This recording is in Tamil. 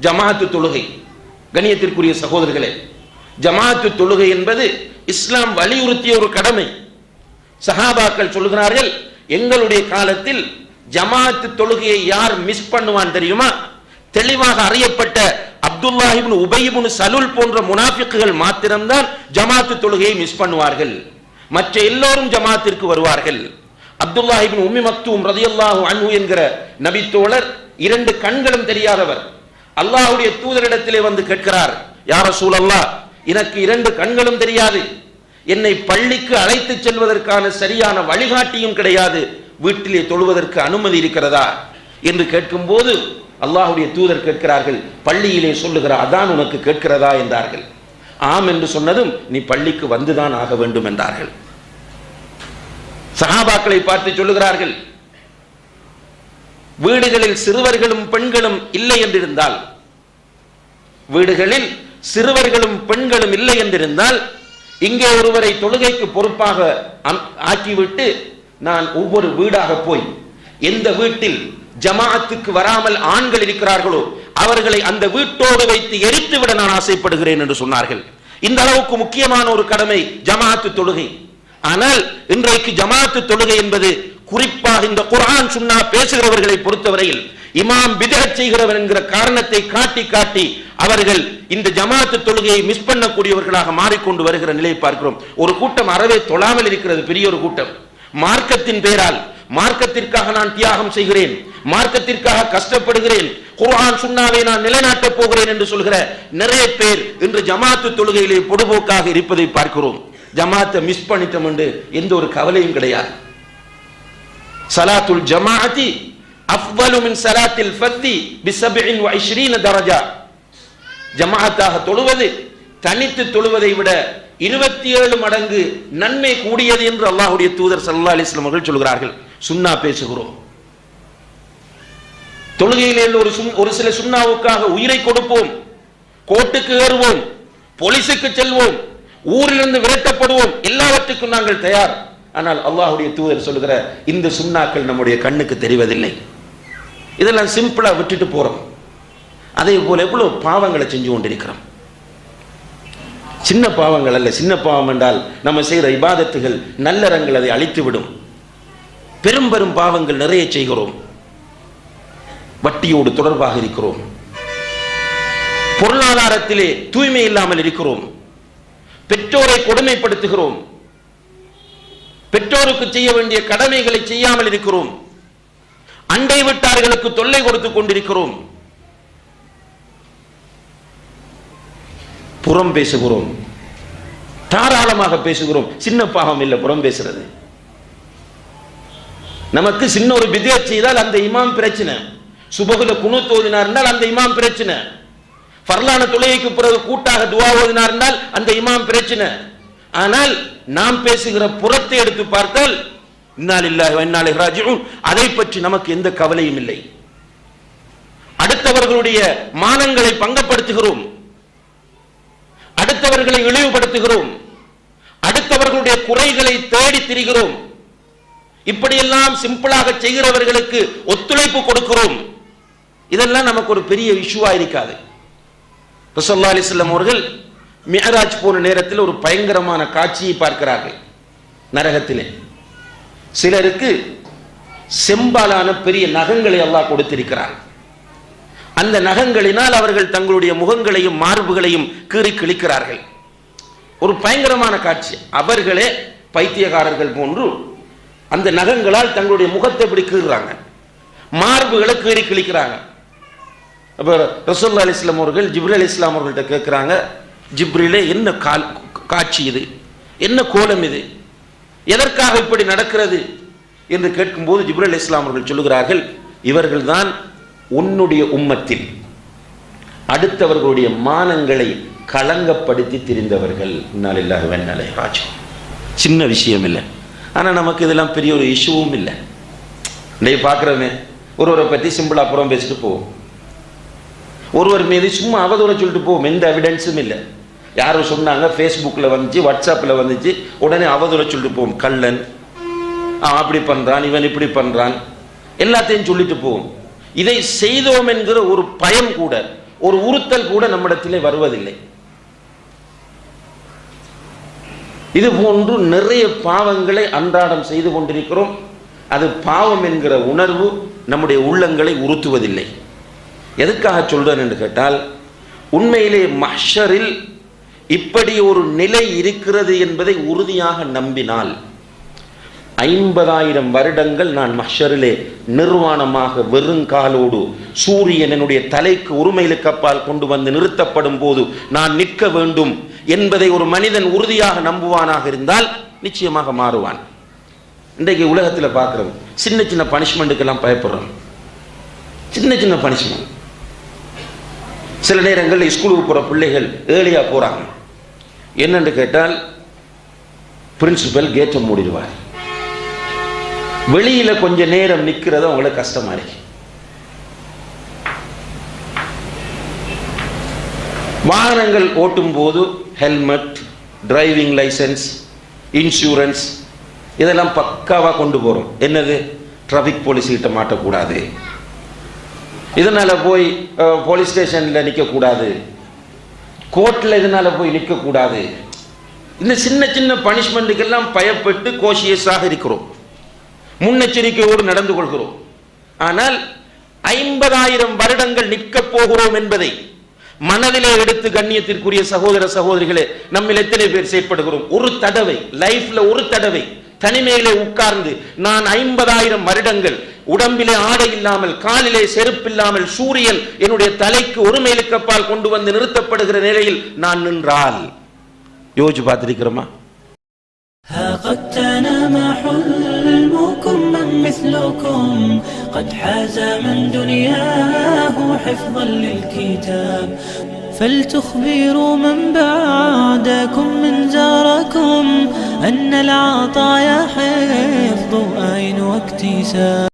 ஜமாஅத்து தொழுகை. கண்ணியத்திற்குரிய சகோதரர்களே, ஜமாஅத்து தொழுகை என்பது இஸ்லாம் வலியுறுத்திய ஒரு கடமை. சஹாபாக்கள் சொல்கிறார்கள், எங்களுடைய காலத்தில் ஜமாஅத்து தொழுகையை யார் மிஸ் பண்ணுவான் தெரியுமா? தெளிவாக அறியப்பட்ட அப்துல்லாஹ் இப்னு உபை இப்னு சலூல் போன்ற முனாஃபிக்குகள் மாத்திரம்தான் ஜமாஅத்து தொழுகையை மிஸ் பண்ணுவார்கள். மற்ற எல்லோரும் ஜமாஅத்திற்கு வருவார்கள். அப்துல்லாஹ் இப்னு உம்மி மக்தூம் ரலியல்லாஹு அன்ஹு என்கிற நபி தோழர், 2 கண்களும் தெரியாதவர், அல்லாஹ்வுடைய தூதரிடத்திலே வந்து கேட்கிறார், யா ரசூலல்லாஹ், எனக்கு 2 கண்களும் தெரியாது, என்னை பள்ளிக்கு அழைத்து செல்வதற்கான சரியான வழிகாட்டியும் கிடையாது, வீட்டிலே தொழுவதற்கு அனுமதி இருக்கிறதா என்று கேட்கும்போது அல்லாஹ்வுடைய தூதர் கேட்கிறார்கள், பள்ளியிலே சொல்லுகிற அதான் உனக்கு கேட்கிறதா என்றார்கள். ஆம் என்று சொன்னதும் நீ பள்ளிக்கு வந்துதான் ஆக வேண்டும் என்றார்கள். சஹாபாக்களை பார்த்து சொல்லுகிறார்கள், வீடுகளில் சிறுவர்களும் பெண்களும் இல்லை என்றிருந்தால், வீடுகளில் சிறுவர்களும் பெண்களும் இல்லை என்றிருந்தால் இங்கே ஒருவரை தொழுகைக்கு பொறுப்பாக ஆக்கிவிட்டு நான் ஒவ்வொரு வீடாக போய் எந்த வீட்டில் ஜமாஅத்துக்கு வராமல் ஆண்கள் இருக்கிறார்களோ அவர்களை அந்த வீட்டோடு வைத்து எரித்துவிட நான் ஆசைப்படுகிறேன் என்று சொன்னார்கள். இந்த அளவுக்கு முக்கியமான ஒரு கடமை ஜமாஅத்து தொழுகை. ஆனால் இன்றைக்கு ஜமாஅத்து தொழுகை என்பது குறிப்பாக இந்த குர்ஆன் சுன்னா பேசுகிறவர்களை பொறுத்தவரையில் இமாம் பித்அத் செய்கிறவர் என்கிற காரணத்தை காட்டி காட்டி அவர்கள் இந்த ஜமாஅத்து தொழுகையை மிஸ் பண்ணக்கூடியவர்களாக மாறிக்கொண்டு வருகிற நிலையை பார்க்கிறோம். ஒரு கூட்டம் அறவே தொழாமல் இருக்கிறது, பெரிய ஒரு கூட்டம். மார்க்கத்தின் பெயரால், மார்க்கத்திற்காக நான் தியாகம் செய்கிறேன், மார்க்கத்திற்காக கஷ்டப்படுகிறேன், குர்ஆன் சுன்னாவை நான் நிலைநாட்டப் போகிறேன் என்று சொல்கிற நிறைய பேர் இன்று ஜமாஅத்து தொழுகையிலே பொடுபோக்காக இருப்பதை பார்க்கிறோம். ஜமாஅத்தை மிஸ் பண்ணிட்டோம் என்று எந்த ஒரு கவலையும் கிடையாது. சலாத்துல் ஜமாஅத்தி அஃதலு மின் ஸலாத்தில் ஃபர்தி பி 27 தரஜா. ஜமாஅத்தாக தொழுவது தனித்து தொழுவதை விட 27 மடங்கு நன்மை கூடியது என்று அல்லாஹ்வுடைய தூதர் ஸல்லல்லாஹு அலைஹி வஸல்லம் அவர்கள் சொல்கிறார்கள். சுன்னா பேசுகிறோம், தொழுகையிலே ஒரு சில சுன்னாவுக்காக உயிரை கொடுப்போம், கோர்ட்டுக்கு ஏறுவோம், போலீஸுக்கு செல்வோம், ஊரிலிருந்து விரட்டப்படுவோம், எல்லாவற்றுக்கும் நாங்கள் தயார். ஆனால் அல்லாஹ்வுடைய தூதர் சொல்லுகிற இந்த சுன்னாக்கள் நம்முடைய கண்ணுக்கு தெரிவதில்லை. இதெல்லாம் சிம்பிளா விட்டுட்டு போறோம். அதே போல எவ்வளவு பாவங்களை செஞ்சு கொண்டிருக்கிறோம். சின்ன பாவங்கள் அல்ல, சின்ன பாவம் என்றால் நம்ம செய்கிற இபாதத்துகள் நல்லறங்கள் அதை அழித்துவிடும். பெரும் பெரும் பாவங்கள் நிறைய செய்கிறோம். வட்டியோடு தொடர்பாக இருக்கிறோம், பொருளாதாரத்திலே தூய்மை இல்லாமல் இருக்கிறோம், பெற்றோரை கொடுமைப்படுத்துகிறோம், பெற்றோருக்கு செய்ய வேண்டிய கடமைகளை செய்யாமல் இருக்கிறோம், அண்டை வீட்டார்களுக்கு தொல்லை கொடுத்துக் கொண்டிருக்கிறோம், புறம் பேசுகிறோம், தாராளமாக பேசுகிறோம். சின்ன பாவம் இல்லை புறம் பேசுறது. நமக்கு சின்ன ஒரு பித்அத் செய்தால் அந்த இமாம் பிரச்சனை, சுபகுல குனூத் ஓதினார் என்றால் அந்த இமாம் பிரச்சனை, ஃபர்லான தொழுகைக்கு பிறகு கூட்டாக துஆ ஓதினார் என்றால் அந்த இமாம் பிரச்சனை. ஆனால் நாம் பேசுகிற புறத்தை எடுத்து பார்த்தால் இன்னா லில்லாஹி வ இன்னா இலைஹி ராஜிஊன், அதை பற்றி நமக்கு எந்த கவலையும் இல்லை. அடுத்தவர்களுடைய மானங்களை பங்கப்படுத்துகிறோம், அடுத்தவர்களை இழிவுபடுத்துகிறோம், அடுத்தவர்களுடைய குறைகளை தேடி திரிகிறோம். இப்படியெல்லாம் சிம்பிளாக செய்கிறவர்களுக்கு ஒத்துழைப்பு கொடுக்கிறோம். இதெல்லாம் நமக்கு ஒரு பெரிய இஷ்யூவா இருக்காது. ரசூலுல்லாஹி அலைஹி வஸல்லம் அவர்கள் மிஅராஜ் போன நேரத்தில் ஒரு பயங்கரமான காட்சியை பார்க்கிறார்கள். நரகத்திலே சிலருக்கு செம்பாலான பெரிய நகங்களை அல்லாஹ் கொடுத்திருக்கிறார். அந்த நகங்களினால் அவர்கள் தங்களுடைய முகங்களையும் மார்புகளையும் கீறி கிழிக்கிறார்கள். ஒரு பயங்கரமான காட்சி. அவர்களே பைத்தியக்காரர்கள் போன்று அந்த நகங்களால் தங்களுடைய முகத்தை இப்படி கீறுறாங்க, மார்புகளை கீறி கிழிக்கிறாங்க. அப்ப ரசூலுல்லாஹி அலைஹி வஸல்லம் அவர்கள் ஜிப்ரீல் அலைஹிஸ்ஸலாம் அவர்கள்ட்ட கேட்கிறாங்க, ஜிப்ரீலே என்ன காட்சி இது, என்ன கோலம் இது, எதற்காக இப்படி நடக்கிறது என்று கேட்கும்போது ஜிப்ரீல் அலைஹிஸ்ஸலாம் அவர்கள் சொல்லுகிறார்கள், இவர்கள்தான் உன்னுடைய உம்மத்தில் அடுத்தவர்களுடைய மானங்களை களங்கப்படுத்தி திரிந்தவர்கள். இன்னா லில்லாஹி வ இன்னா இலைஹி ராஜிஊன். சின்ன விஷயம் இல்லை, ஆனால் நமக்கு இதெல்லாம் பெரிய ஒரு இஷ்யூவும் இல்லை. இன்னைக்கு பார்க்குறோமே, ஒருவரை பற்றி சிம்பிளா புறம் பேசிட்டு போவோம், ஒருவர் மீது சும்மா அவதூற சொல்லிட்டு போவோம், எந்த எவிடன்ஸும் இல்லை. யாரோ சொன்னாங்க, ஃபேஸ்புக்கில் வந்துச்சு, வாட்ஸ்அப்பில் வந்துச்சு, உடனே அவதூற சொல்லிட்டு போவோம். கள்ளன், அப்படி பண்ணுறான், இவன் இப்படி பண்ணுறான், எல்லாத்தையும் சொல்லிட்டு போவோம். இதை செய்தோம் என்கிற ஒரு பயம் கூட, ஒரு உறுத்தல் கூட நம்மிடத்திலே வருவதில்லை. இது போன்று நிறைய பாவங்களை அன்றாடம் செய்து கொண்டிருக்கிறோம். அது பாவம் என்கிற உணர்வு நம்முடைய உள்ளங்களை உறுத்துவதில்லை. எதுக்காக சொல்றேன் என்று கேட்டால், உண்மையிலே மஹ்ஷரில் இப்படி ஒரு நிலை இருக்கிறது என்பதை உறுதியாக நம்பினால் 50,000 வருடங்கள் நான் மஹ்ஷரிலே நிர்வாணமாக வெறுங்காலோடு சூரியன் என்னுடைய தலைக்கு உரிமையிலுக்கு அப்பால் கொண்டு வந்து நிறுத்தப்படும் போது நான் நிற்க வேண்டும் என்பதை ஒரு மனிதன் உறுதியாக நம்புவானாக இருந்தால் நிச்சயமாக மாறுவான். இன்றைக்கு உலகத்தில் பார்க்குறோம், சின்ன சின்ன பனிஷ்மெண்ட்டுக்கெல்லாம் பயப்படுறோம். சின்ன சின்ன பனிஷ்மெண்ட். சில நேரங்களில் ஸ்கூலுக்கு போகிற பிள்ளைகள் ஏர்லியாக போகிறாங்க. என்னென்று கேட்டால், பிரின்சிபல் கேட்டை மூடிடுவார். வெளியில் கொஞ்ச நேரம் நிற்கிறது அவங்களுக்கு கஷ்டமா இருக்கு. வாகனங்கள் ஓட்டும் போது ஹெல்மெட், டிரைவிங் லைசன்ஸ், இன்சூரன்ஸ் இதெல்லாம் பக்காவாக கொண்டு போகிறோம். என்னது, டிராஃபிக் போலீஸ் கிட்ட மாட்டக்கூடாது, இதனால் போய் போலீஸ் ஸ்டேஷனில் நிற்கக்கூடாது, கோர்ட்டில் இதனால் போய் நிற்கக்கூடாது. இந்த சின்ன சின்ன பனிஷ்மெண்ட்டுக்கெல்லாம் பயப்பட்டு கோஷியஸாக இருக்கிறோம், முன்னெச்சரிக்கையோடு நடந்து கொள்கிறோம். ஆனால் 50,000 வருடங்கள் நிற்கப் போகிறோம் என்பதை மனதிலே எடுத்து கண்ணியத்திற்குரிய சகோதர சகோதரிகளே, நம்மில் எத்தனை பேர் செயற்படுகிறோம்? ஒரு தடவை லைஃப்ல ஒரு தடவை தனிமையிலே உட்கார்ந்து நான் 50,000 வருடங்கள் உடம்பிலே ஆடை இல்லாமல் காலிலே செருப்பில்லாமல் சூரியன் என்னுடைய தலைக்கு ஒரு மைலுக்கு அப்பால் கொண்டு வந்து நிறுத்தப்படுகிற நிலையில் நான் நின்றால் யோசிச்சு பார்த்திருக்கிறோமா? قد تنام حلمكم من مثلكم قد حاز من دنياه حفظا للكتاب فلتخبروا من بعدكم من زاركم أن العطايا حفظ أين واكتساب